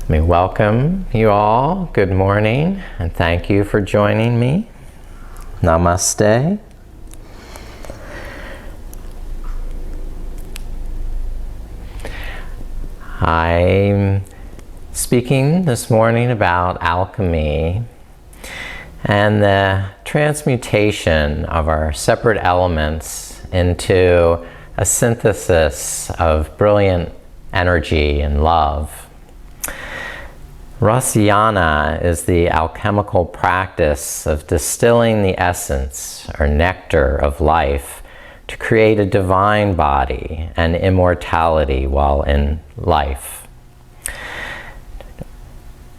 Let me welcome you all. Good morning, and thank you for joining me. Namaste. I'm speaking this morning about alchemy and the transmutation of our separate elements into a synthesis of brilliant energy and love. Rasayāna is the alchemical practice of distilling the essence or nectar of life to create a divine body and immortality while in life.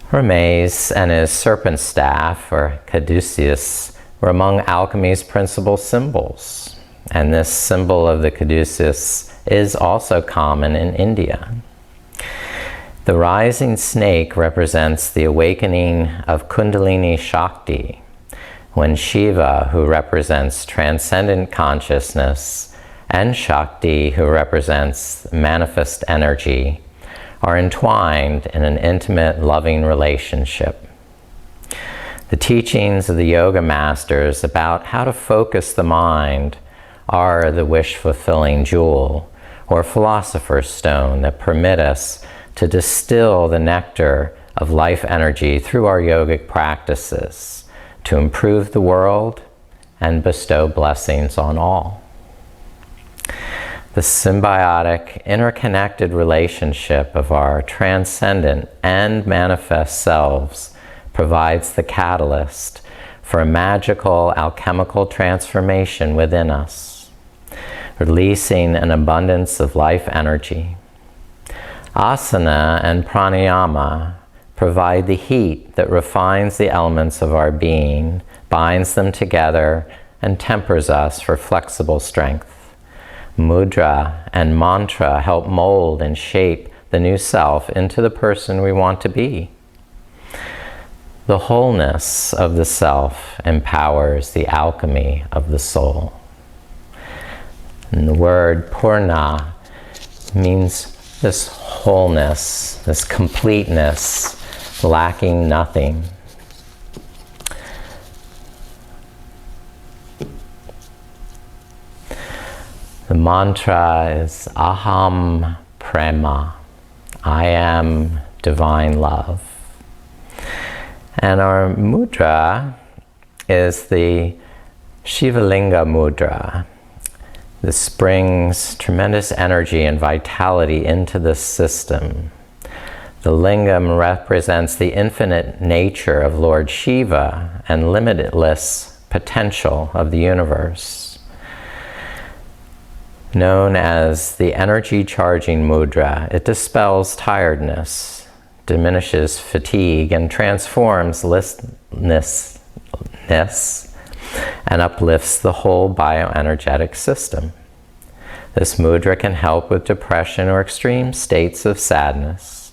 Hermes and his serpent-staff, or caduceus, were among alchemy's principal symbols, and this symbol of the caduceus is also common in India. The rising snake represents the awakening of Kundalini Shakti, when Shiva, who represents transcendent consciousness, and Shakti, who represents manifest energy, are entwined in an intimate, loving relationship. The teachings of the yoga masters about how to focus the mind are the wish-fulfilling jewel, or philosopher's stone, that permit us to distill the nectar of life energy through our yogic practices to improve the world and bestow blessings on all. The symbiotic, interconnected relationship of our transcendent and manifest selves provides the catalyst for a magical alchemical transformation within us, releasing an abundance of life energy. Asana and pranayama provide the heat that refines the elements of our being, binds them together, and tempers us for flexible strength. Mudra and mantra help mold and shape the new self into the person we want to be. The wholeness of the self empowers the alchemy of the soul. And the word purna means this wholeness, this completeness, lacking nothing. The mantra is aham prema, I am divine love. And our mudra is the Shivalinga mudra. This brings tremendous energy and vitality into the system. The lingam represents the infinite nature of Lord Shiva and limitless potential of the universe. Known as the energy charging mudra, it dispels tiredness, diminishes fatigue, and transforms listlessness and uplifts the whole bioenergetic system. This mudra can help with depression or extreme states of sadness.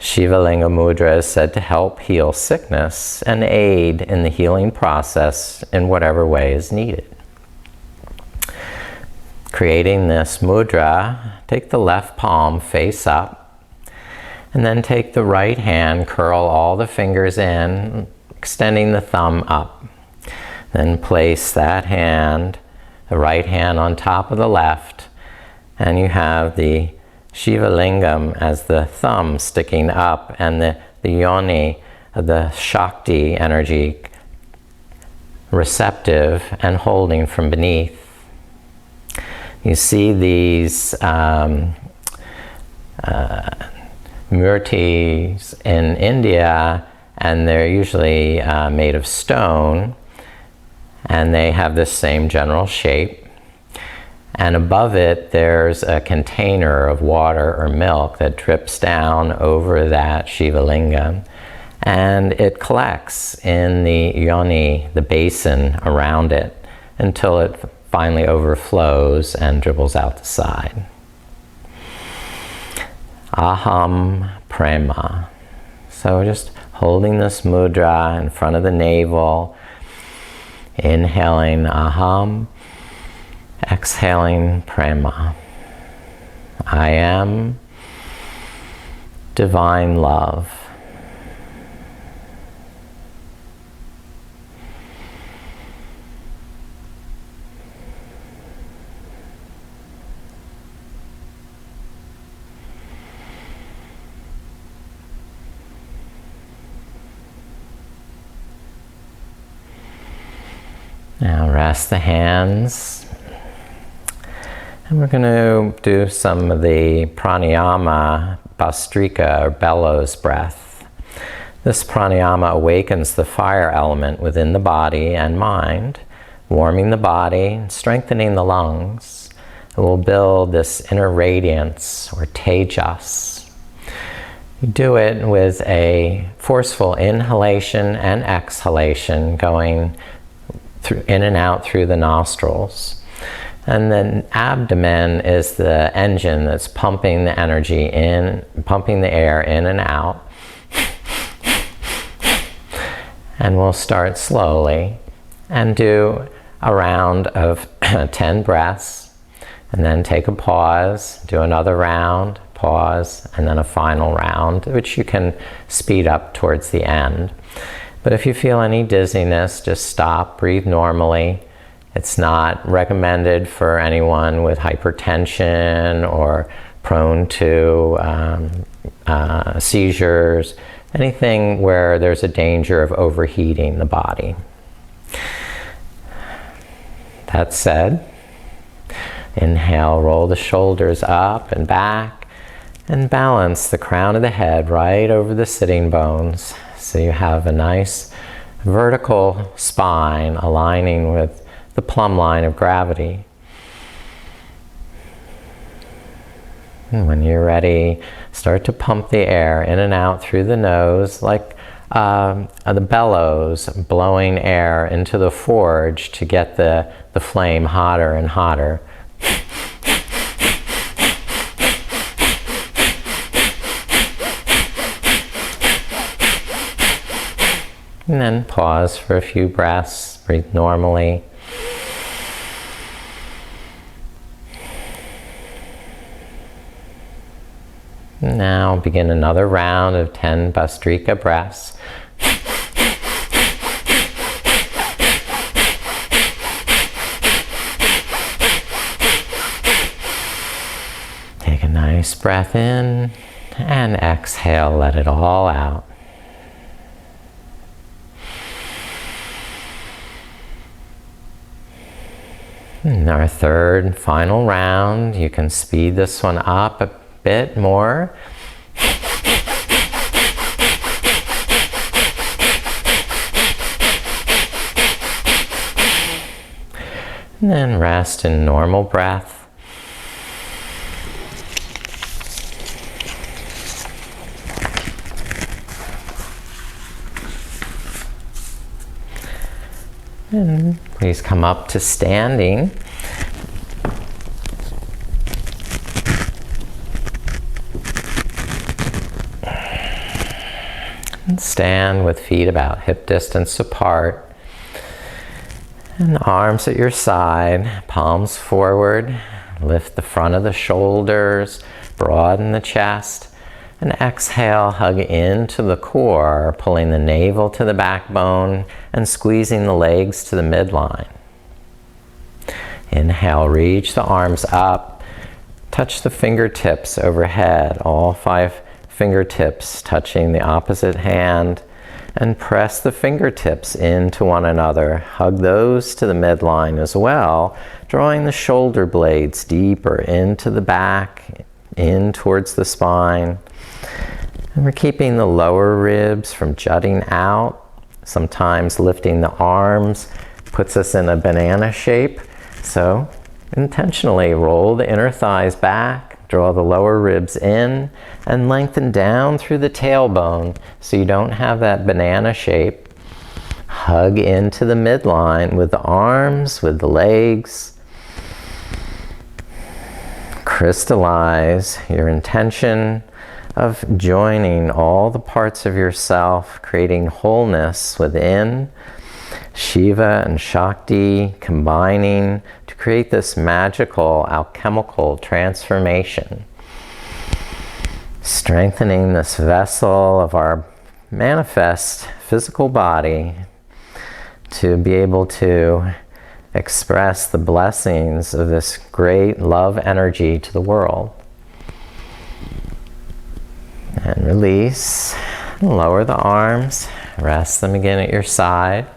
Shivalinga mudra is said to help heal sickness and aid in the healing process in whatever way is needed. Creating this mudra, take the left palm face up, and then take the right hand, curl all the fingers in, extending the thumb up. Then place that hand, the right hand, on top of the left, and you have the Shiva lingam as the thumb sticking up, and the yoni, the Shakti energy, receptive and holding from beneath. You see these murtis in India, and they're usually made of stone, and they have this same general shape. And above it, there's a container of water or milk that drips down over that Shiva lingam, and it collects in the yoni, the basin around it, until it finally overflows and dribbles out the side. Aham prema. So just holding this mudra in front of the navel, inhaling aham, exhaling prema. I am divine love. Now rest the hands, and we're going to do some of the pranayama, bastrika, or bellows breath. This pranayama awakens the fire element within the body and mind, warming the body and strengthening the lungs. It will build this inner radiance, or tejas. You do it with a forceful inhalation and exhalation going in and out through the nostrils. And then abdomen is the engine that's pumping the energy in, pumping the air in and out. And we'll start slowly and do a round of 10 breaths, and then take a pause, do another round, pause, and then a final round, which you can speed up towards the end. But if you feel any dizziness, just stop, breathe normally. It's not recommended for anyone with hypertension or prone to seizures, anything where there's a danger of overheating the body. That said, inhale, roll the shoulders up and back, and balance the crown of the head right over the sitting bones. So you have a nice vertical spine aligning with the plumb line of gravity. And when you're ready, start to pump the air in and out through the nose, like the bellows blowing air into the forge to get the flame hotter and hotter. And then pause for a few breaths, breathe normally. Now begin another round of 10 bastrika breaths. Take a nice breath in and exhale, let it all out. In our third and final round, you can speed this one up a bit more. And then rest in normal breath. And please come up to standing. And stand with feet about hip distance apart. And arms at your side, palms forward. Lift the front of the shoulders, broaden the chest. And exhale, hug into the core, pulling the navel to the backbone and squeezing the legs to the midline. Inhale, reach the arms up, touch the fingertips overhead, all 5 fingertips touching the opposite hand, and press the fingertips into one another. Hug those to the midline as well, drawing the shoulder blades deeper into the back, in towards the spine. And we're keeping the lower ribs from jutting out. Sometimes lifting the arms puts us in a banana shape. So intentionally roll the inner thighs back, draw the lower ribs in, and lengthen down through the tailbone so you don't have that banana shape. Hug into the midline with the arms, with the legs. Crystallize your intention of joining all the parts of yourself, creating wholeness within. Shiva and Shakti combining to create this magical alchemical transformation. strengthening this vessel of our manifest physical body to be able to express the blessings of this great love energy to the world. And release. Lower the arms. Rest them again at your side.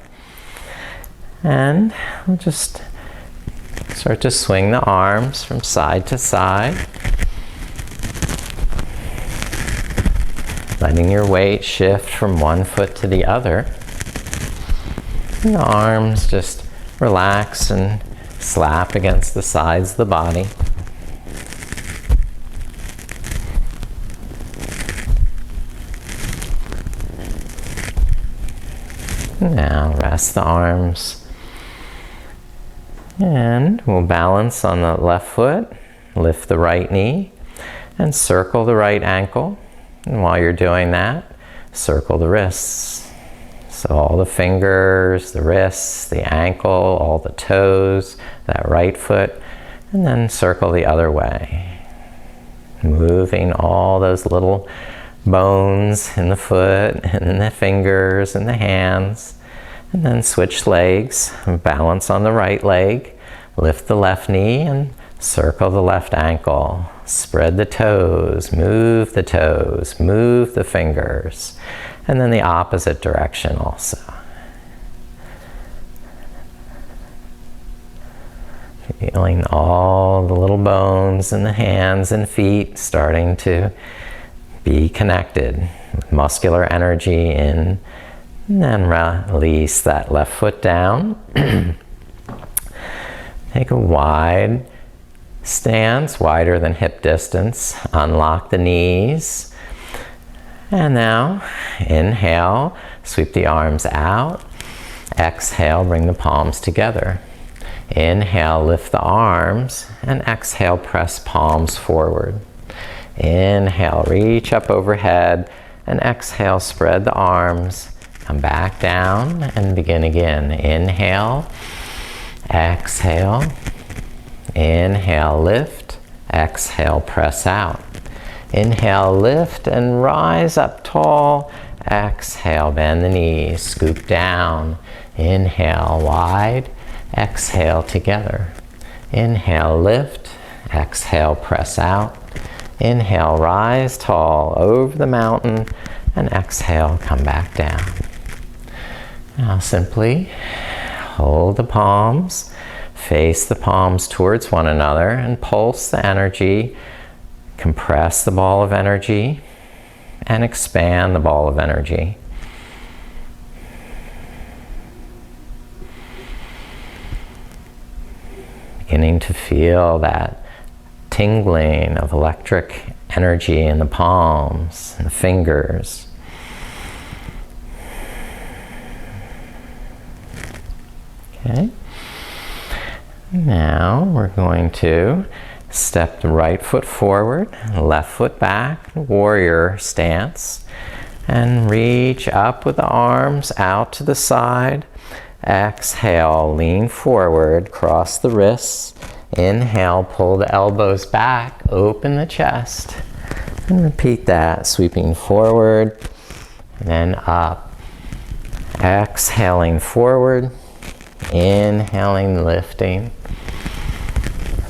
And we'll just start to swing the arms from side to side. Letting your weight shift from one foot to the other. And the arms just relax and slap against the sides of the body. Now rest the arms. And we'll balance on the left foot, lift the right knee, and circle the right ankle. And while you're doing that, circle the wrists. So all the fingers, the wrists, the ankle, all the toes, that right foot, and then circle the other way. Moving all those little bones in the foot, and in the fingers, and the hands. And then switch legs, balance on the right leg, lift the left knee, and circle the left ankle. Spread the toes, move the fingers, and then the opposite direction also. Feeling all the little bones in the hands and feet starting to be connected with muscular energy in. And then release that left foot down. Take a wide stance, wider than hip distance. Unlock the knees. And now, inhale, sweep the arms out. Exhale, bring the palms together. Inhale, lift the arms. And exhale, press palms forward. Inhale, reach up overhead. And exhale, spread the arms. Come back down and begin again. Inhale, exhale, inhale, lift, exhale, press out. Inhale, lift and rise up tall. Exhale, bend the knees, scoop down. Inhale, wide, exhale, together. Inhale, lift, exhale, press out. Inhale, rise tall over the mountain, and exhale, come back down. Now simply hold the palms, face the palms towards one another, and pulse the energy, compress the ball of energy, and expand the ball of energy. Beginning to feel that tingling of electric energy in the palms and the fingers. Okay. Now we're going to step the right foot forward, left foot back, warrior stance, and reach up with the arms out to the side. Exhale, lean forward, cross the wrists. Inhale, pull the elbows back, open the chest. And repeat that, sweeping forward and then up. Exhaling forward, inhaling, lifting.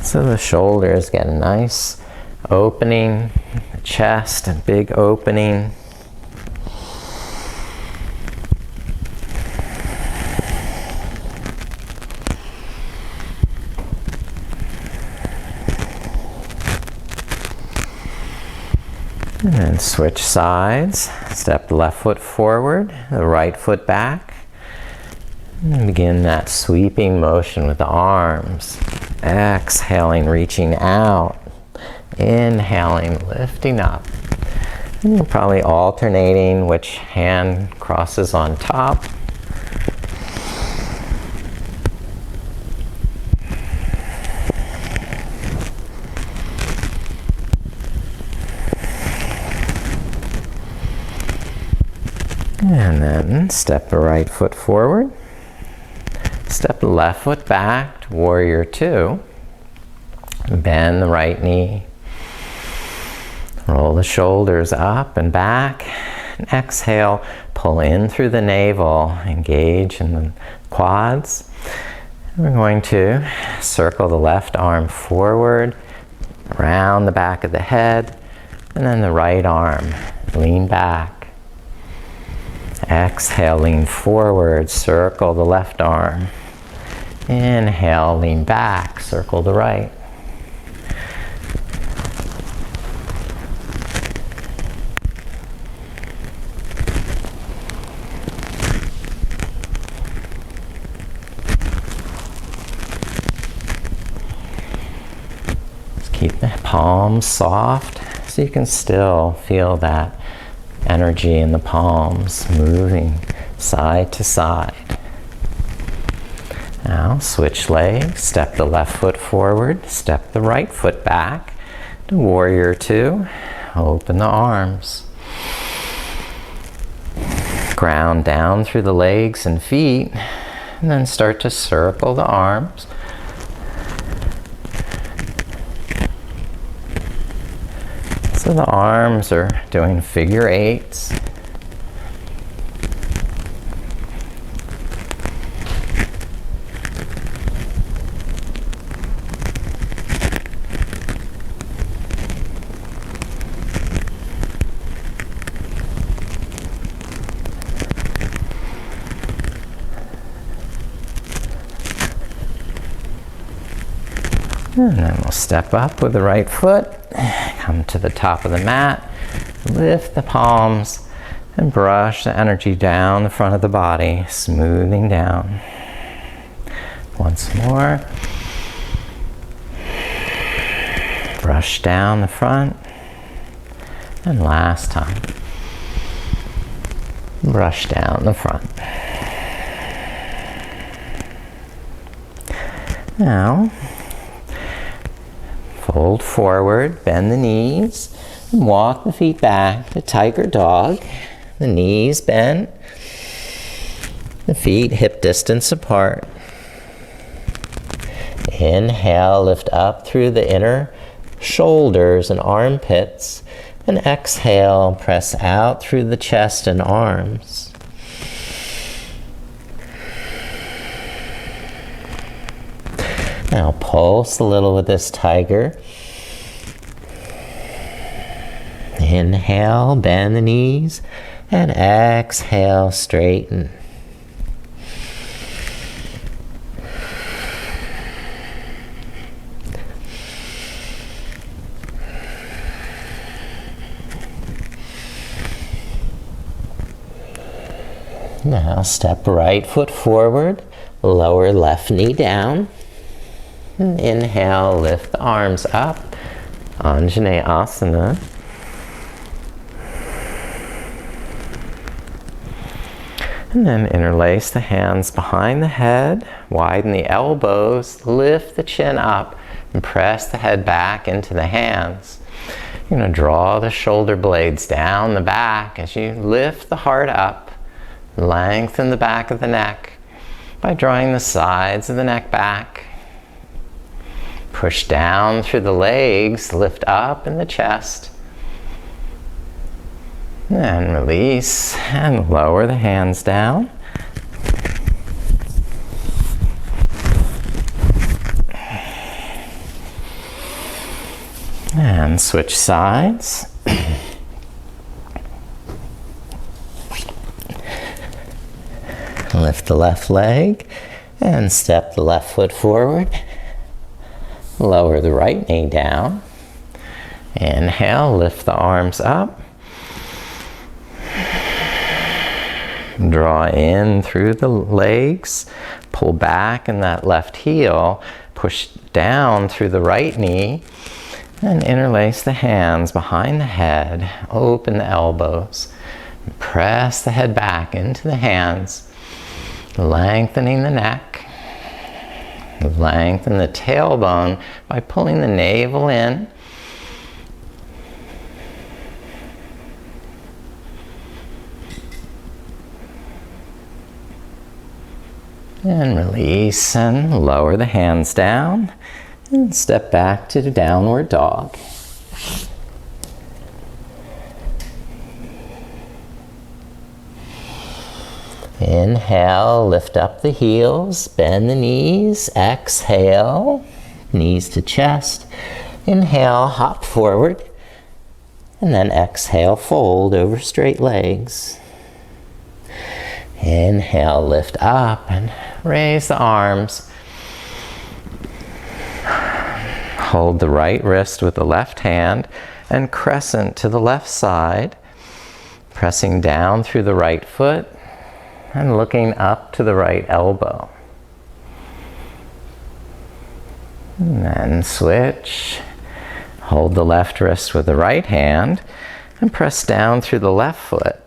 So the shoulders get a nice opening, the chest, a big opening. And then switch sides. Step the left foot forward, the right foot back. And begin that sweeping motion with the arms. Exhaling, reaching out. Inhaling, lifting up. And you're probably alternating which hand crosses on top. And then step the right foot forward. Step the left foot back to warrior two. Bend the right knee. Roll the shoulders up and back. And exhale, pull in through the navel, engage in the quads. We're going to circle the left arm forward, around the back of the head, and then the right arm, lean back. Exhale, lean forward, circle the left arm. Inhale, lean back, circle the right. Keep the palms soft so you can still feel that energy in the palms moving side to side. Now switch legs, step the left foot forward, step the right foot back. To warrior two, open the arms. Ground down through the legs and feet, and then start to circle the arms. So the arms are doing figure eights. And then we'll step up with the right foot. Come to the top of the mat, lift the palms, and brush the energy down the front of the body, smoothing down. Once more. Brush down the front. And last time. Brush down the front. Now, fold forward, bend the knees, and walk the feet back to tiger dog. The knees bent, the feet hip distance apart. Inhale, lift up through the inner shoulders and armpits, and exhale, press out through the chest and arms. Now pulse a little with this tiger. Inhale, bend the knees, and exhale, straighten. Now step right foot forward, lower left knee down. And inhale, lift the arms up, Asana. And then interlace the hands behind the head, widen the elbows, lift the chin up, and press the head back into the hands. You're going to draw the shoulder blades down the back as you lift the heart up, lengthen the back of the neck by drawing the sides of the neck back. Push down through the legs, lift up in the chest. And release and lower the hands down. And switch sides. Lift the left leg and step the left foot forward. Lower the right knee down. Inhale, lift the arms up. Draw in through the legs. Pull back in that left heel. Push down through the right knee. And interlace the hands behind the head. Open the elbows. Press the head back into the hands. Lengthening the neck. Lengthen the tailbone by pulling the navel in. And release and lower the hands down. And step back to the downward dog. Inhale, lift up the heels, bend the knees. Exhale, knees to chest. Inhale, hop forward. And then exhale, fold over straight legs. Inhale, lift up and raise the arms. Hold the right wrist with the left hand and crescent to the left side, pressing down through the right foot and looking up to the right elbow. And then switch. Hold the left wrist with the right hand and press down through the left foot.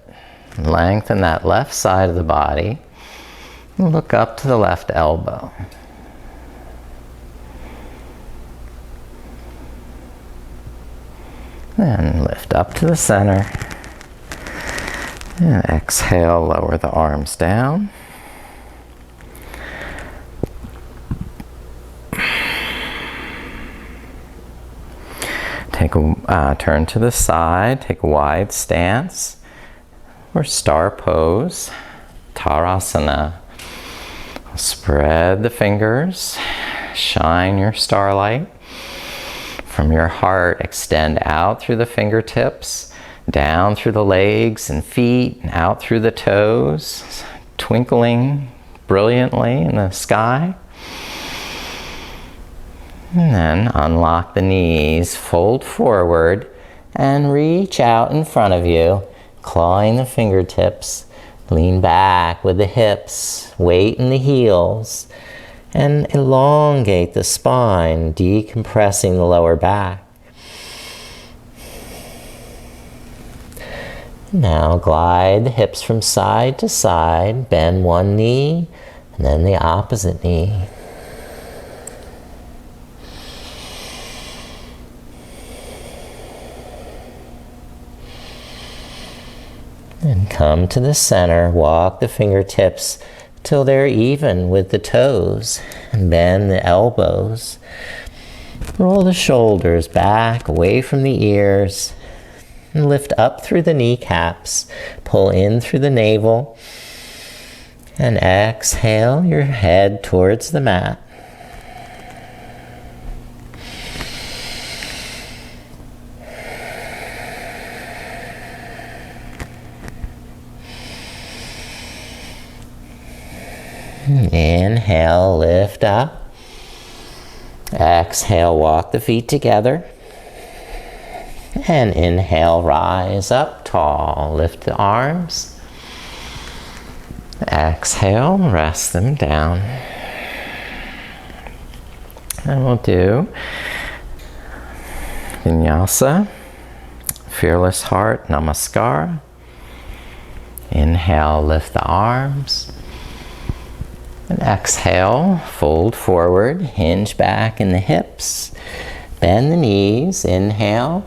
Lengthen that left side of the body and look up to the left elbow. And lift up to the center. And exhale, lower the arms down. Take a turn to the side, take a wide stance, or star pose, Tarasana. Spread the fingers, shine your starlight. From your heart, extend out through the fingertips, down through the legs and feet, and out through the toes, twinkling brilliantly in the sky. And then unlock the knees, fold forward, and reach out in front of you, clawing the fingertips. Lean back with the hips, weight in the heels, and elongate the spine, decompressing the lower back. Now glide the hips from side to side, bend one knee, and then the opposite knee. And come to the center, walk the fingertips till they're even with the toes, and bend the elbows. Roll the shoulders back, away from the ears, and lift up through the kneecaps. Pull in through the navel, and exhale your head towards the mat. Inhale, lift up. Exhale, walk the feet together. And inhale, rise up tall. Lift the arms. Exhale, rest them down. And we'll do Vinyasa, Fearless Heart, Namaskara. Inhale, lift the arms. And exhale, fold forward, hinge back in the hips, bend the knees. Inhale,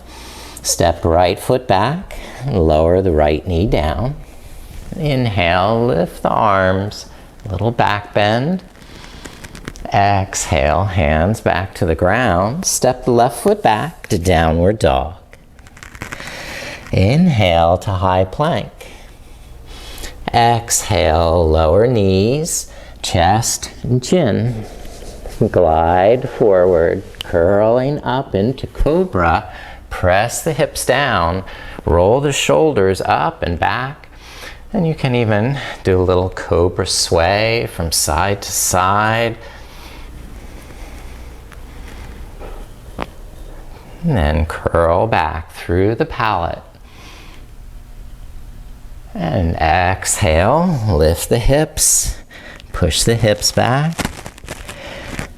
step right foot back, lower the right knee down. Inhale, lift the arms, little back bend. Exhale, hands back to the ground, step the left foot back to downward dog. Inhale to high plank. Exhale, lower knees, chest and chin. Glide forward, curling up into cobra. Press the hips down, roll the shoulders up and back. And you can even do a little cobra sway from side to side. And then curl back through the palate. And exhale, lift the hips. Push the hips back.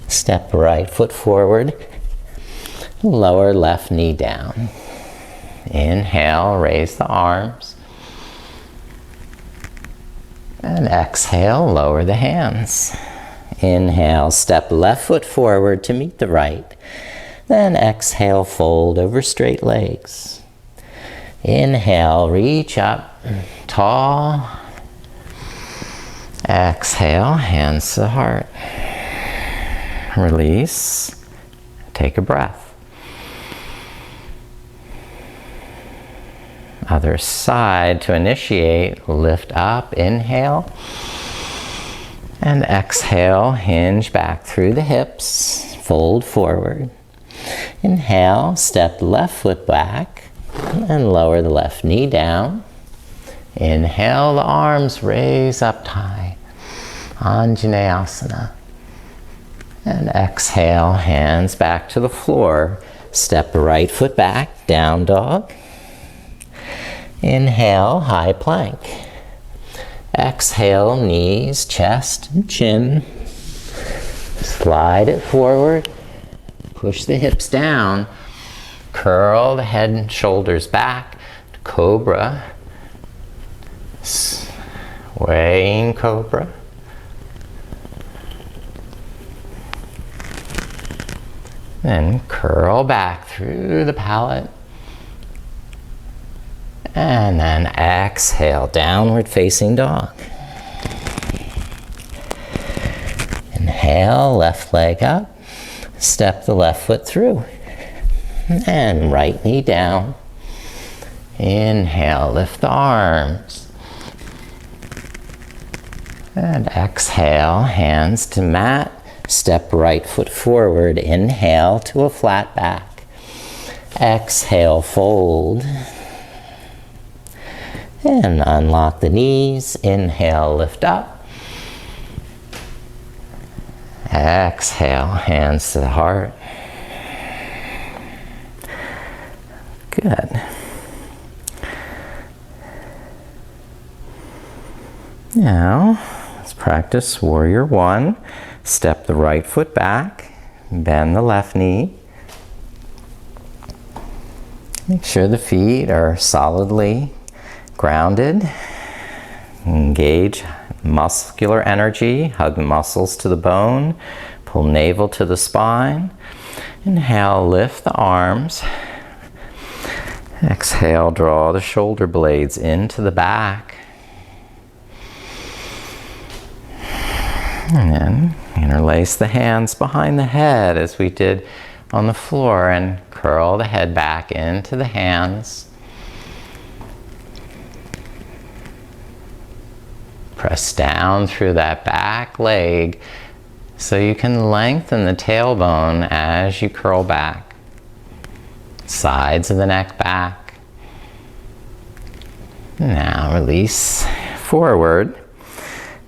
Step right foot forward. Lower left knee down. Inhale, raise the arms. And exhale, lower the hands. Inhale, step left foot forward to meet the right. Then exhale, fold over straight legs. Inhale, reach up, tall. Exhale, hands to the heart. Release. Take a breath. Other side. To initiate, lift up, inhale. And exhale, hinge back through the hips, fold forward. Inhale, step the left foot back and lower the left knee down. Inhale, the arms raise up high, Anjaneyasana. And exhale, hands back to the floor. Step the right foot back, down dog. Inhale, high plank. Exhale, knees, chest, and chin. Slide it forward. Push the hips down. Curl the head and shoulders back. Cobra. Swaying cobra. Then curl back through the palate. And then exhale, downward facing dog. Inhale, left leg up. Step the left foot through. And right knee down. Inhale, lift the arms. And exhale, hands to mat. Step right foot forward. Inhale to a flat back. Exhale, fold. And unlock the knees. Inhale, lift up. Exhale, hands to the heart. Good. Now, let's practice Warrior One. Step the right foot back. Bend the left knee. Make sure the feet are solidly grounded. Engage muscular energy. Hug the muscles to the bone. Pull navel to the spine. Inhale, lift the arms. Exhale, draw the shoulder blades into the back. And then interlace the hands behind the head as we did on the floor and curl the head back into the hands. Press down through that back leg so you can lengthen the tailbone as you curl back. Sides of the neck back. Now release forward.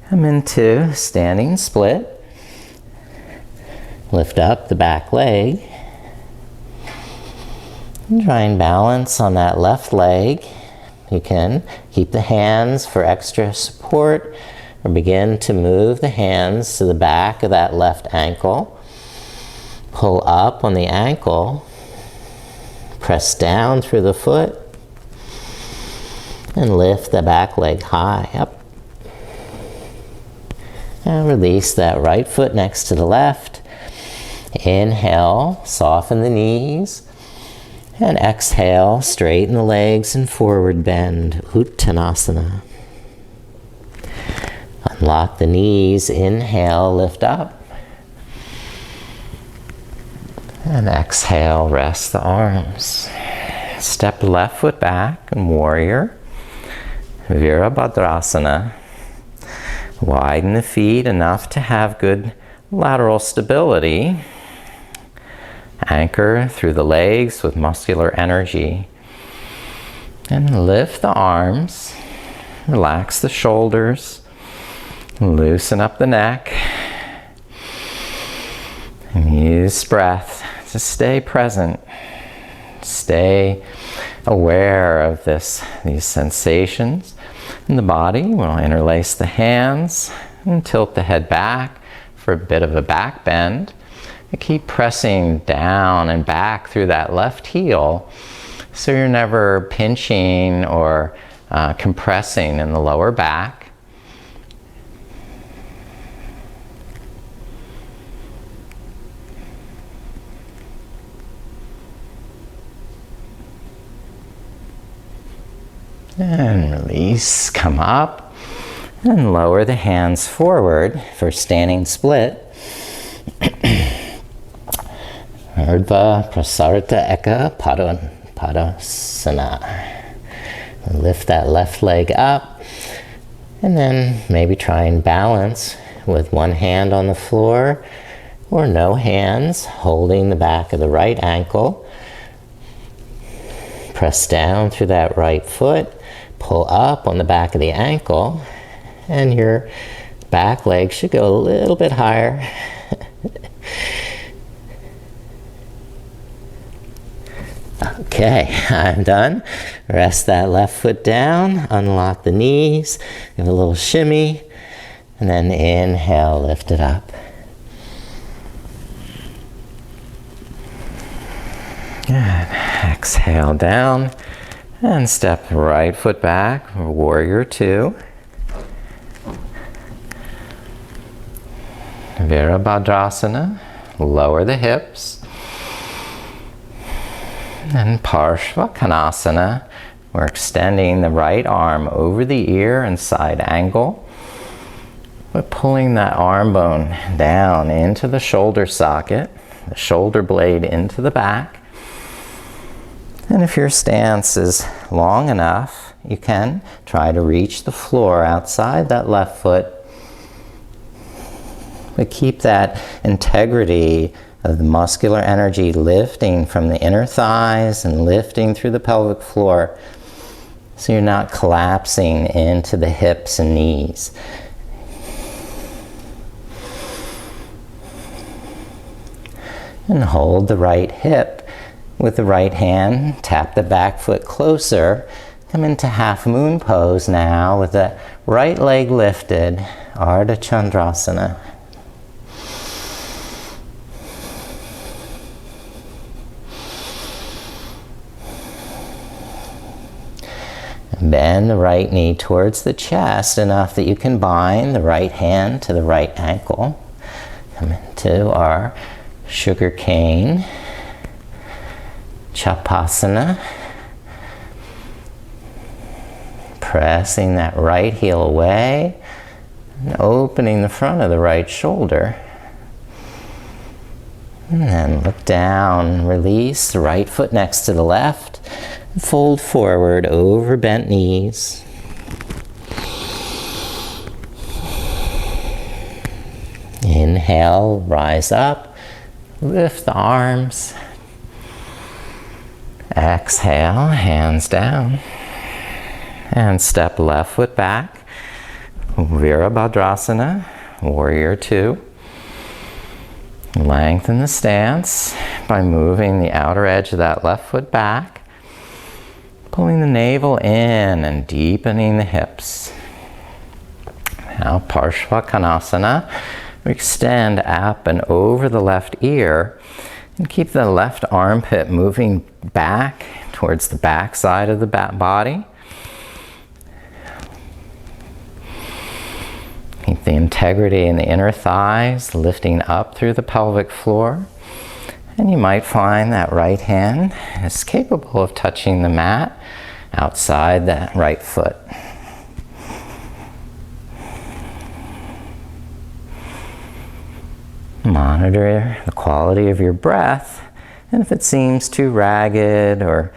Come into standing split. Lift up the back leg. And try and balance on that left leg. You can keep the hands for extra support or begin to move the hands to the back of that left ankle. Pull up on the ankle. Press down through the foot. And lift the back leg high up. And release that right foot next to the left. Inhale, soften the knees. And exhale, straighten the legs and forward bend, Uttanasana. Unlock the knees, inhale, lift up. And exhale, rest the arms. Step left foot back and warrior. Virabhadrasana. Widen the feet enough to have good lateral stability. Anchor through the legs with muscular energy. And lift the arms. Relax the shoulders. Loosen up the neck. And use breath to stay present. Stay aware of these sensations in the body. We'll interlace the hands and tilt the head back for a bit of a back bend. And keep pressing down and back through that left heel so you're never pinching or compressing in the lower back. And release, come up and lower the hands forward for standing split. Urdhva Prasarita Eka Padasana. Lift that left leg up, and then maybe try and balance with one hand on the floor or no hands, holding the back of the right ankle. Press down through that right foot, pull up on the back of the ankle, and your back leg should go a little bit higher. Okay, I'm done. Rest that left foot down, unlock the knees, give a little shimmy, and then inhale, lift it up. And exhale down, and step the right foot back, warrior two. Virabhadrasana, lower the hips. And Parshvakonasana, we're extending the right arm over the ear and side angle. We're pulling that arm bone down into the shoulder socket, the shoulder blade into the back. And if your stance is long enough, you can try to reach the floor outside that left foot. But keep that integrity of the muscular energy lifting from the inner thighs and lifting through the pelvic floor, so you're not collapsing into the hips and knees. And hold the right hip with the right hand, tap the back foot closer, come into half moon pose now with the right leg lifted, Ardha Chandrasana. Bend the right knee towards the chest enough that you can bind the right hand to the right ankle. Come into our sugar cane Chapasana. Pressing that right heel away and opening the front of the right shoulder. And then look down, release the right foot next to the left. Fold forward over bent knees. Inhale, rise up, lift the arms. Exhale, hands down. And step left foot back. Virabhadrasana, warrior two. Lengthen the stance by moving the outer edge of that left foot back. Pulling the navel in and deepening the hips. Now Parshvakonasana. We extend up and over the left ear and keep the left armpit moving back towards the back side of the body. Keep the integrity in the inner thighs, lifting up through the pelvic floor. And you might find that right hand is capable of touching the mat outside that right foot. Monitor the quality of your breath, and if it seems too ragged or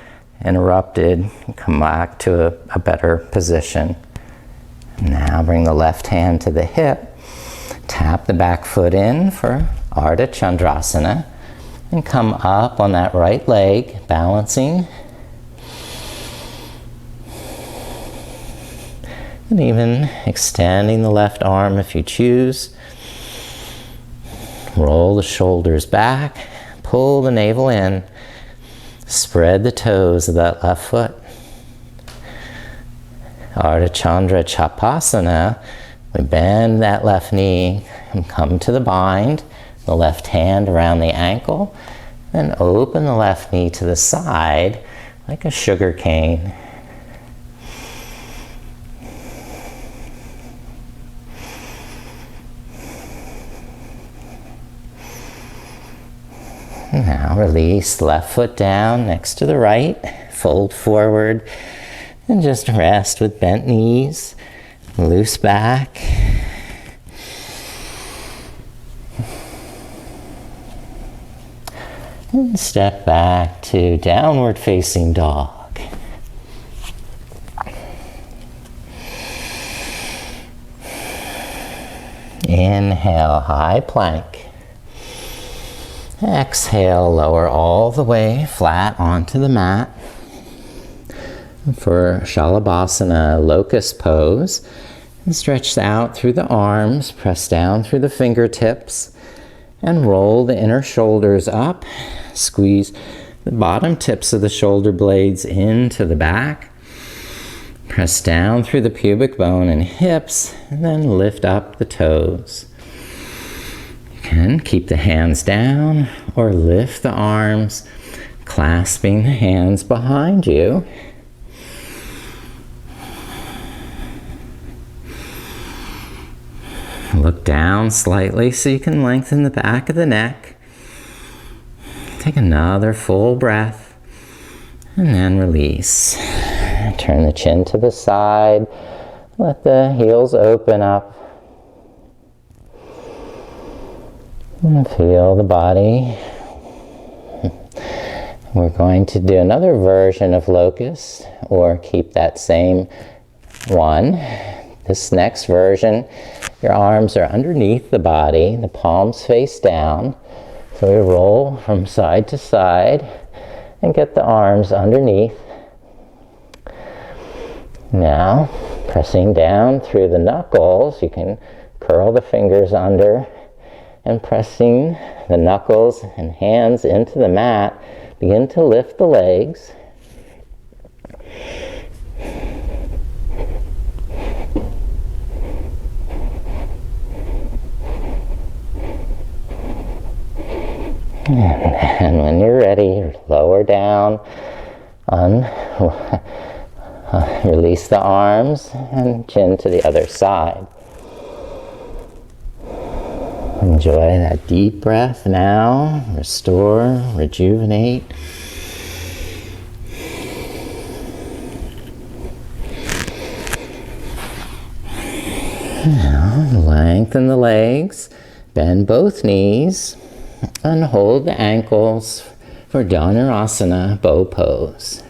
interrupted, come back to a better position. Now bring the left hand to the hip, tap the back foot in for Ardha Chandrasana, and come up on that right leg, balancing. And even extending the left arm if you choose. Roll the shoulders back, pull the navel in, spread the toes of that left foot. Ardha Chandra Chapasana, we bend that left knee and come to the bind, the left hand around the ankle, and open the left knee to the side like a sugar cane. Now release the left foot down next to the right, fold forward, and just rest with bent knees, loose back. And step back to downward facing dog. Inhale, high plank. Exhale, lower all the way flat onto the mat. For Shalabhasana, locust pose. And stretch out through the arms, press down through the fingertips, and roll the inner shoulders up. Squeeze the bottom tips of the shoulder blades into the back. Press down through the pubic bone and hips, and then lift up the toes. You can keep the hands down or lift the arms, clasping the hands behind you. Look down slightly so you can lengthen the back of the neck. Take another full breath and then release. Turn the chin to the side. Let the heels open up. And feel the body. We're going to do another version of locust, or keep that same one. This next version, your arms are underneath the body, the palms face down. So we roll from side to side and get the arms underneath. Now, pressing down through the knuckles, you can curl the fingers under and pressing the knuckles and hands into the mat, begin to lift the legs. And when you're ready, lower down, release the arms and chin to the other side. Enjoy that deep breath now. Restore, rejuvenate. Now, lengthen the legs, bend both knees, and hold the ankles for Dhanurasana, bow pose.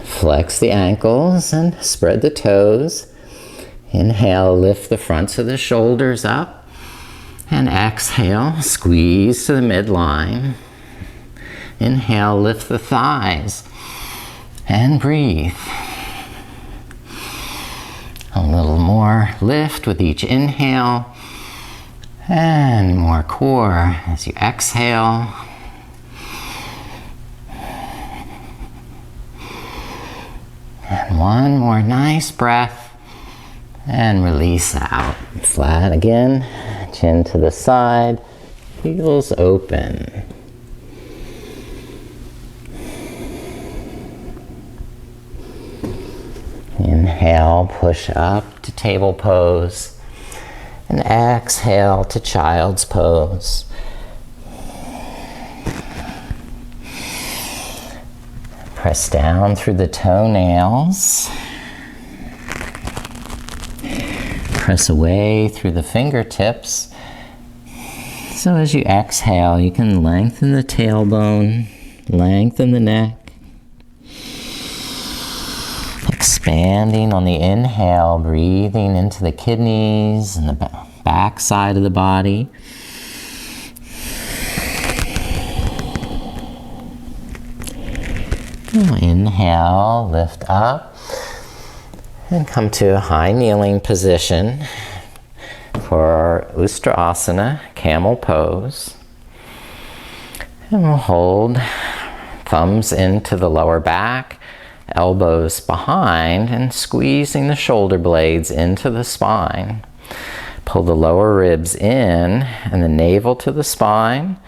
Flex the ankles and spread the toes. Inhale, lift the fronts of the shoulders up. And exhale, squeeze to the midline. Inhale, lift the thighs. And breathe. A little more lift with each inhale. And more core as you exhale. And one more nice breath. And release out. Flat again. Chin to the side. Heels open. Inhale, push up to table pose. And exhale to child's pose. Press down through the toenails. Press away through the fingertips. So as you exhale, you can lengthen the tailbone, lengthen the neck. Expanding on the inhale, breathing into the kidneys and the back side of the body. Inhale, lift up, and come to a high kneeling position for Ustrasana, camel pose. And we'll hold thumbs into the lower back, elbows behind, and squeezing the shoulder blades into the spine. Pull the lower ribs in and the navel to the spine.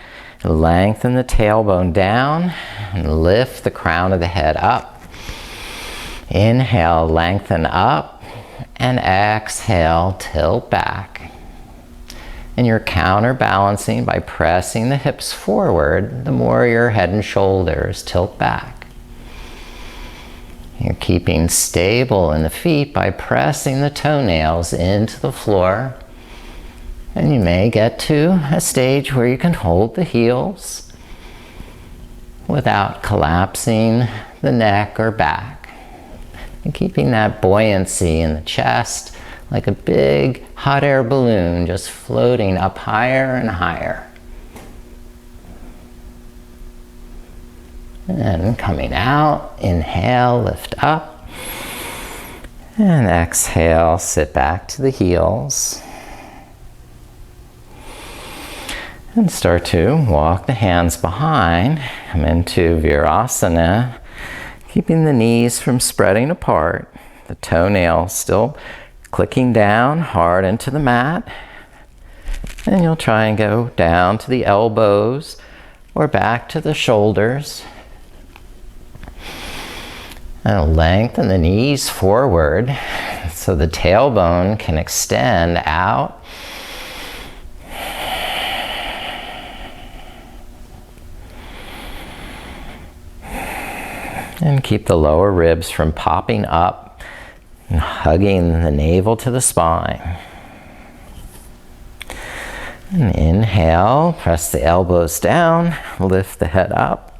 Lengthen the tailbone down and lift the crown of the head up. Inhale, lengthen up, and exhale, tilt back. And you're counterbalancing by pressing the hips forward, the more your head and shoulders tilt back. You're keeping stable in the feet by pressing the toenails into the floor. And you may get to a stage where you can hold the heels without collapsing the neck or back. And keeping that buoyancy in the chest, like a big hot air balloon just floating up higher and higher. And coming out, inhale, lift up. And exhale, sit back to the heels. And start to walk the hands behind. Come into Virasana, keeping the knees from spreading apart. The toenails still clicking down hard into the mat. And you'll try and go down to the elbows or back to the shoulders. And lengthen the knees forward so the tailbone can extend out. And keep the lower ribs from popping up and hugging the navel to the spine. And inhale, press the elbows down, lift the head up.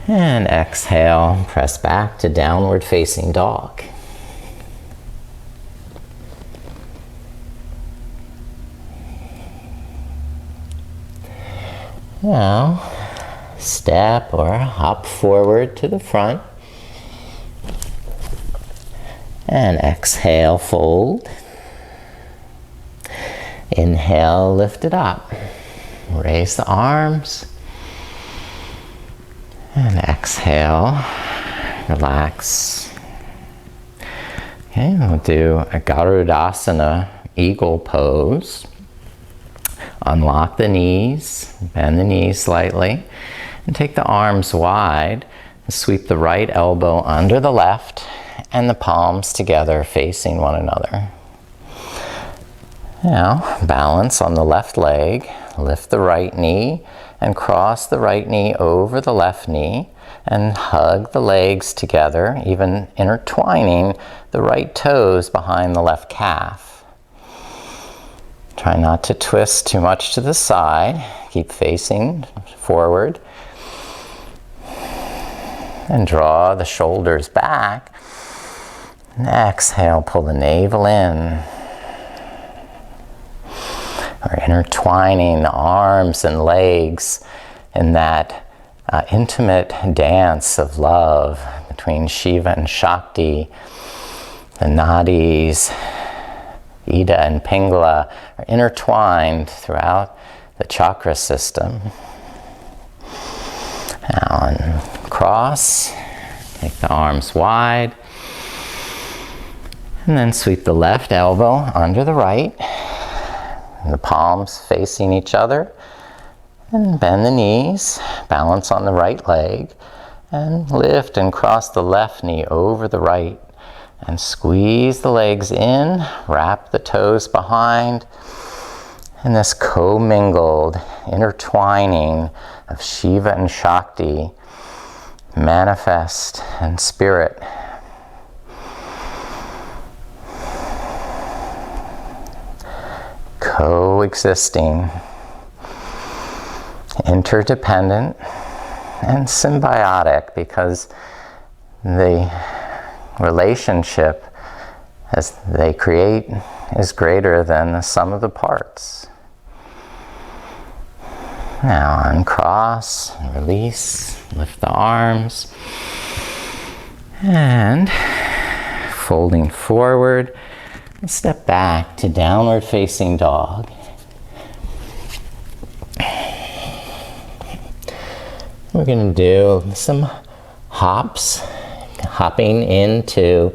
And exhale, press back to downward facing dog. Now, step or hop forward to the front. And exhale, fold. Inhale, lift it up. Raise the arms. And exhale, relax. Okay, we'll do a Garudasana eagle pose. Unlock the knees, bend the knees slightly, and take the arms wide. And sweep the right elbow under the left and the palms together facing one another. Now, balance on the left leg. Lift the right knee and cross the right knee over the left knee and hug the legs together, even intertwining the right toes behind the left calf. Try not to twist too much to the side. Keep facing forward. And draw the shoulders back. And exhale, pull the navel in. Or intertwining the arms and legs in that intimate dance of love between Shiva and Shakti. The nadis, Ida and Pingala, are intertwined throughout the chakra system. Now, and cross, take the arms wide, and then sweep the left elbow under the right. The palms facing each other, and bend the knees, balance on the right leg, and lift and cross the left knee over the right, and squeeze the legs in, wrap the toes behind, and this commingled intertwining of Shiva and Shakti manifest in spirit. Coexisting, interdependent, and symbiotic, because the relationship as they create is greater than the sum of the parts. Now uncross, release, lift the arms, and folding forward. Step back to downward facing dog. We're going to do some hops, hopping into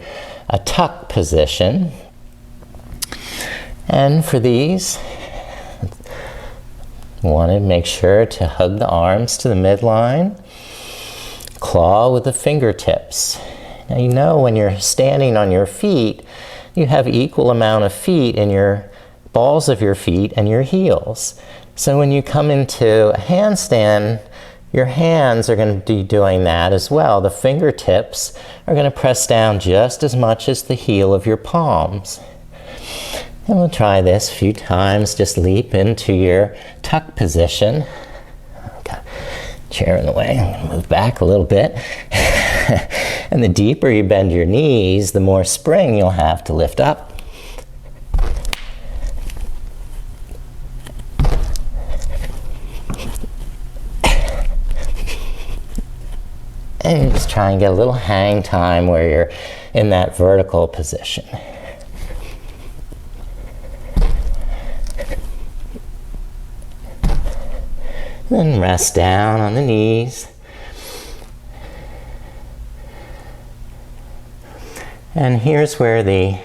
a tuck position. And for these, you want to make sure to hug the arms to the midline, claw with the fingertips. Now you know when you're standing on your feet, you have equal amount of feet in your balls of your feet and your heels. So when you come into a handstand, your hands are going to be doing that as well. The fingertips are going to press down just as much as the heel of your palms. And we'll try this a few times. Just leap into your tuck position. Got a chair in the way. I'm going to move back a little bit. And the deeper you bend your knees, the more spring you'll have to lift up. And just try and get a little hang time where you're in that vertical position. Then rest down on the knees. And here's where the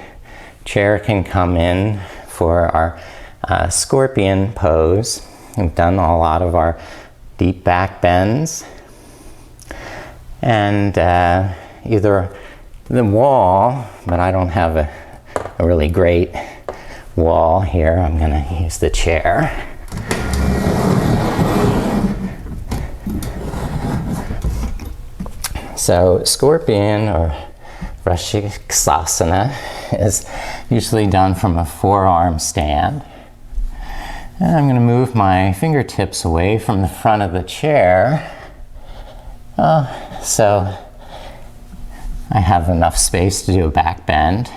chair can come in for our scorpion pose. We've done a lot of our deep back bends. And either the wall, but I don't have a really great wall here. I'm going to use the chair. So scorpion or Rasayāna is usually done from a forearm stand. And I'm going to move my fingertips away from the front of the chair. So I have enough space to do a back bend.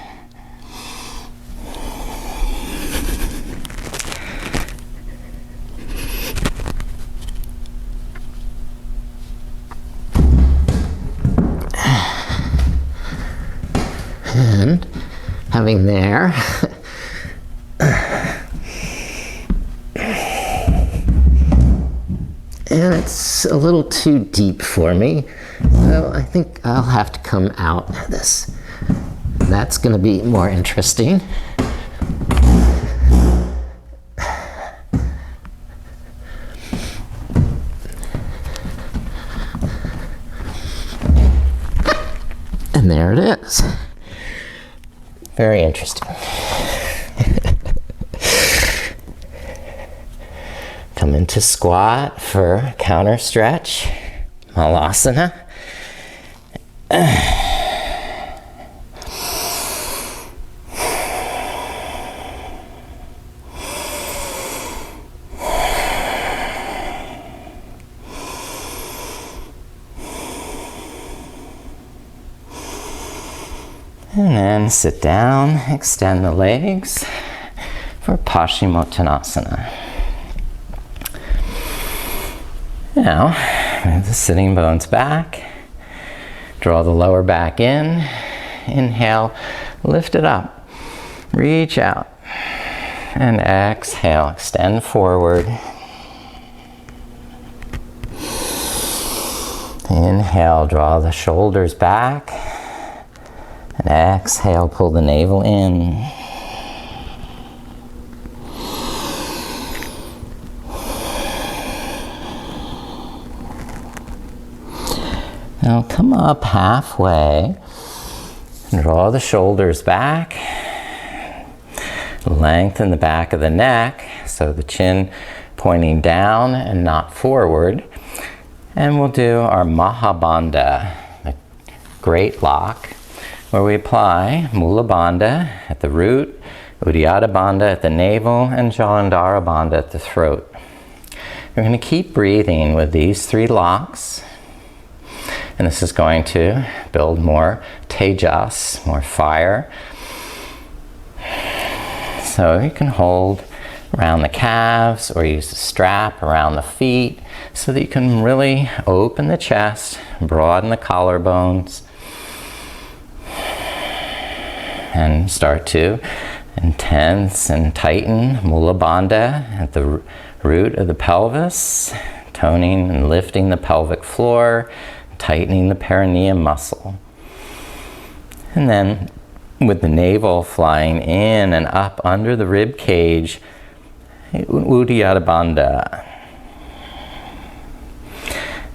And having there, and it's a little too deep for me, so I think I'll have to come out of this. That's going to be more interesting. And there it is. Very interesting. Come into squat for counter stretch, Asana. And then sit down, extend the legs for Paschimottanasana. Now, move the sitting bones back. Draw the lower back in. Inhale, lift it up. Reach out. And exhale, extend forward. Inhale, draw the shoulders back. And exhale, pull the navel in. Now come up halfway. Draw the shoulders back. Lengthen the back of the neck, so the chin pointing down and not forward. And we'll do our Mahabandha, the great lock, where we apply Mula Bandha at the root, Uddiyana Bandha at the navel, and Jalandhara Bandha at the throat. We're going to keep breathing with these three locks, and this is going to build more tejas, more fire. So you can hold around the calves or use a strap around the feet so that you can really open the chest, broaden the collarbones, and start to intense and tighten Mula Bandha at the root of the pelvis, toning and lifting the pelvic floor, tightening the perineum muscle. And then with the navel flying in and up under the rib cage, Uddiyana Bandha.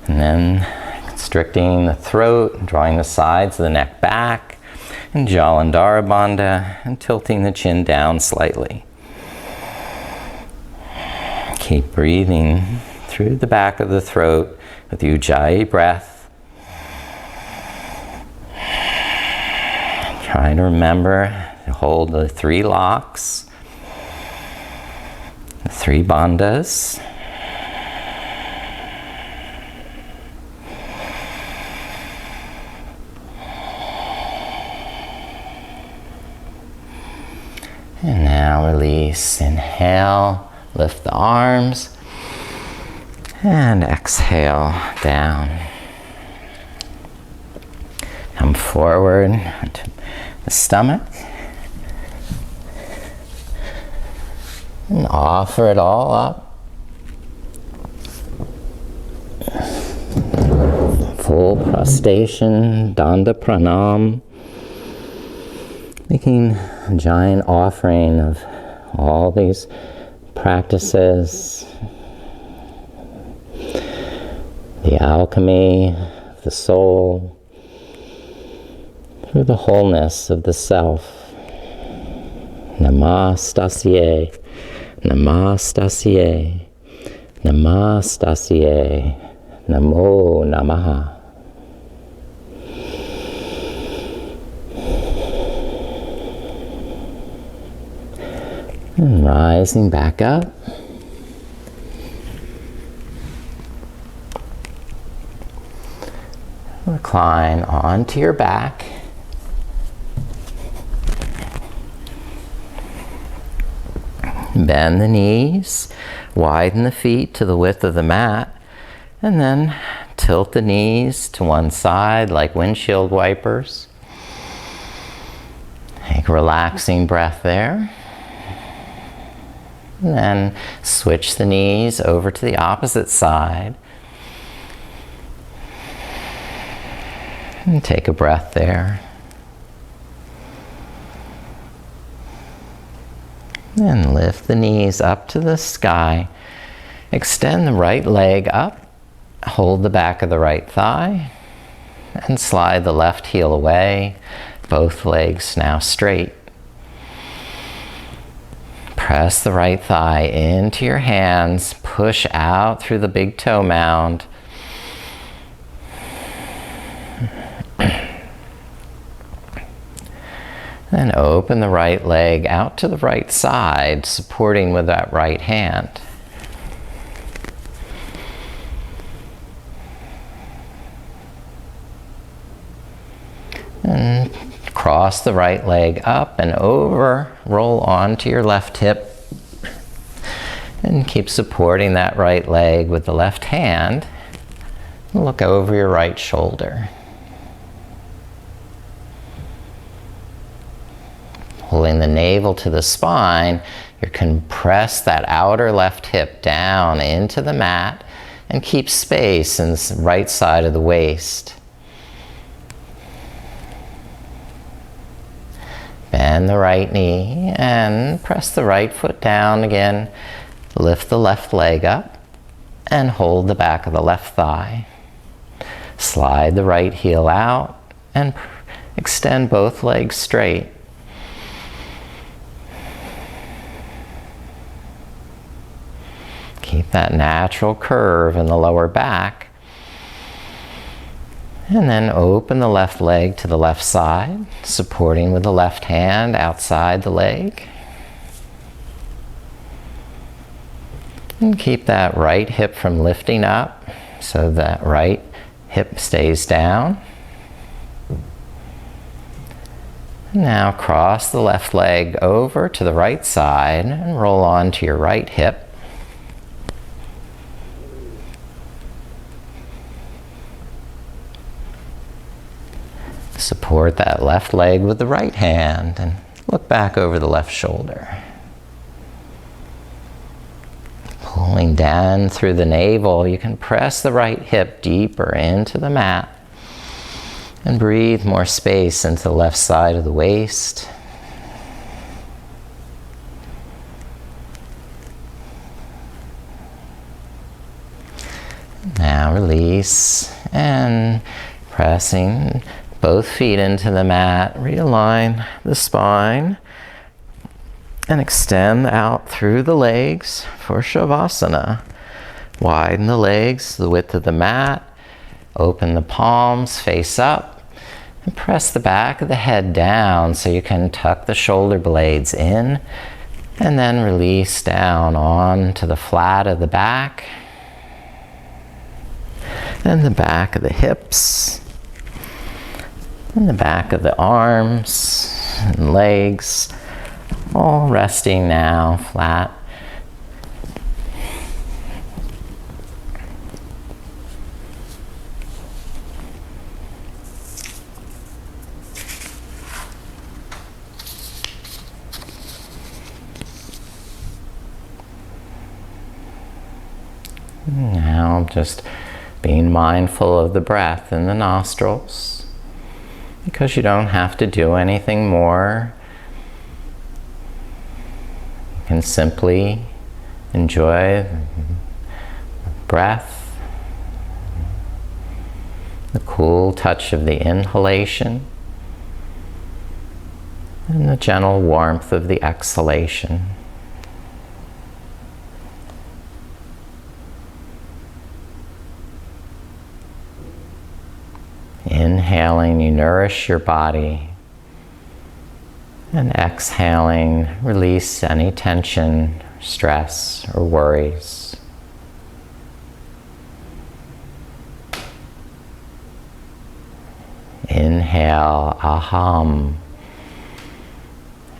And then constricting the throat, drawing the sides of the neck back, and Jalandhara Bandha, and tilting the chin down slightly. Keep breathing through the back of the throat with Ujjayi breath. Try to remember to hold the three locks, the three bandhas. And now release. Inhale, lift the arms. And exhale, down. Come forward to the stomach. And offer it all up. Full prostration, danda pranam. Making a giant offering of all these practices. The alchemy of the soul. Through the wholeness of the self. Namastasye, namastasye, namastasye, namo namaha. And rising back up. Recline onto your back. Bend the knees, widen the feet to the width of the mat, and then tilt the knees to one side like windshield wipers. Take a relaxing breath there. And then switch the knees over to the opposite side. And take a breath there. And lift the knees up to the sky. Extend the right leg up. Hold the back of the right thigh. And slide the left heel away. Both legs now straight. Press the right thigh into your hands. Push out through the big toe mound. Then open the right leg out to the right side, supporting with that right hand. And cross the right leg up and over, roll onto your left hip. And keep supporting that right leg with the left hand. Look over your right shoulder. Pulling the navel to the spine, you can press that outer left hip down into the mat and keep space in the right side of the waist. Bend the right knee and press the right foot down again. Lift the left leg up and hold the back of the left thigh. Slide the right heel out and extend both legs straight. Keep that natural curve in the lower back. And then open the left leg to the left side, supporting with the left hand outside the leg. And keep that right hip from lifting up, so that right hip stays down. Now cross the left leg over to the right side and roll onto your right hip. Support that left leg with the right hand and look back over the left shoulder. Pulling down through the navel, you can press the right hip deeper into the mat and breathe more space into the left side of the waist. Now release and pressing both feet into the mat, realign the spine and extend out through the legs for Shavasana. Widen the legs to the width of the mat, open the palms, face up, and press the back of the head down so you can tuck the shoulder blades in and then release down onto the flat of the back and the back of the hips. And the back of the arms and legs. All resting now, flat. Now just being mindful of the breath in the nostrils, because you don't have to do anything more. You can simply enjoy the breath, the cool touch of the inhalation, and the gentle warmth of the exhalation. Inhaling, you nourish your body, and exhaling, release any tension, stress, or worries. Inhale, aham.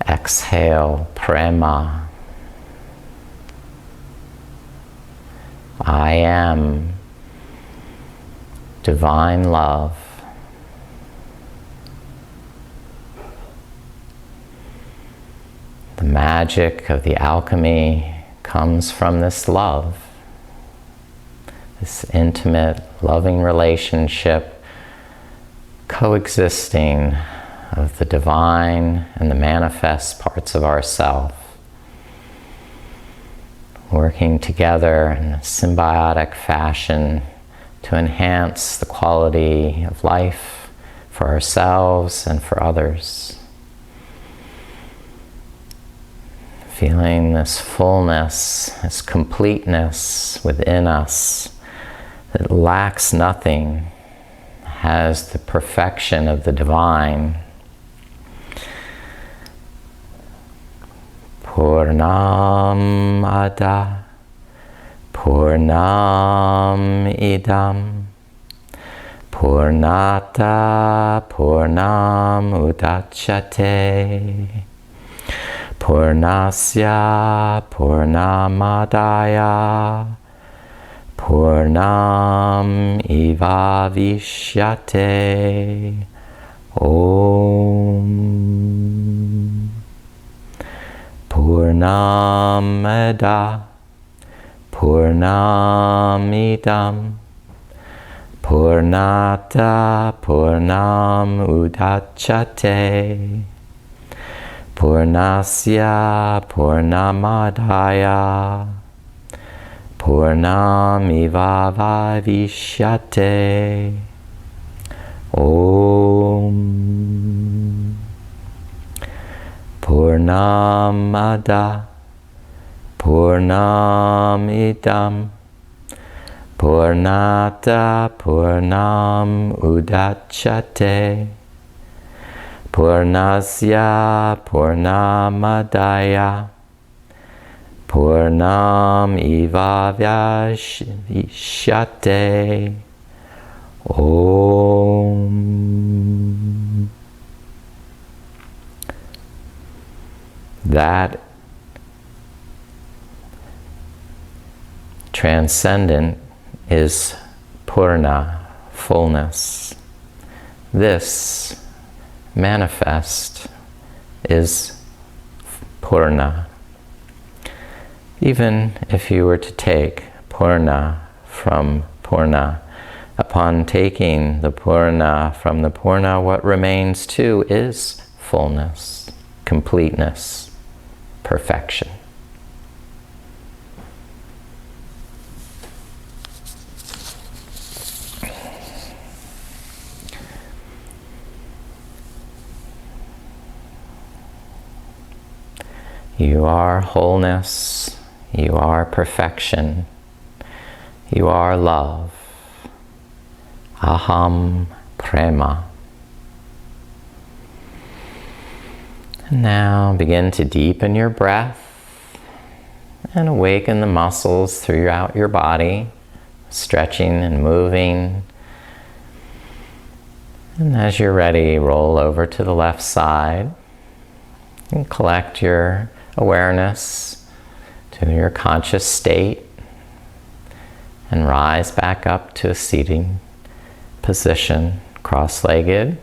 Exhale, prema. I am divine love. The magic of the alchemy comes from this love, this intimate, loving relationship, coexisting of the divine and the manifest parts of ourself, working together in a symbiotic fashion to enhance the quality of life for ourselves and for others. Feeling this fullness, this completeness within us that lacks nothing, has the perfection of the divine. Purnam ada, Purnam idam, Purnata Purnam udachyate. Purnasya Purnamadaya Purnam Ivavishyate. Om. Purnamada Purnamidam Purnata Purnam udachyate. Purnasya Purnamadaya Purnamivavishyate. Om. Purnamada Purnamidam Purnata Purnam udachyate. Purnasya Purnamadaya Purnam Ivavishyate. Om. That transcendent is Purna, fullness. This manifest is Purna. Even if you were to take Purna from Purna, upon taking the Purna from the Purna, what remains too is fullness, completeness, perfection. You are wholeness, you are perfection, you are love. Aham prema. And now begin to deepen your breath and awaken the muscles throughout your body, stretching and moving. And as you're ready, roll over to the left side. And collect your awareness to your conscious state and rise back up to a seating position, cross-legged.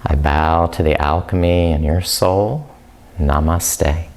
I bow to the alchemy in your soul. Namaste.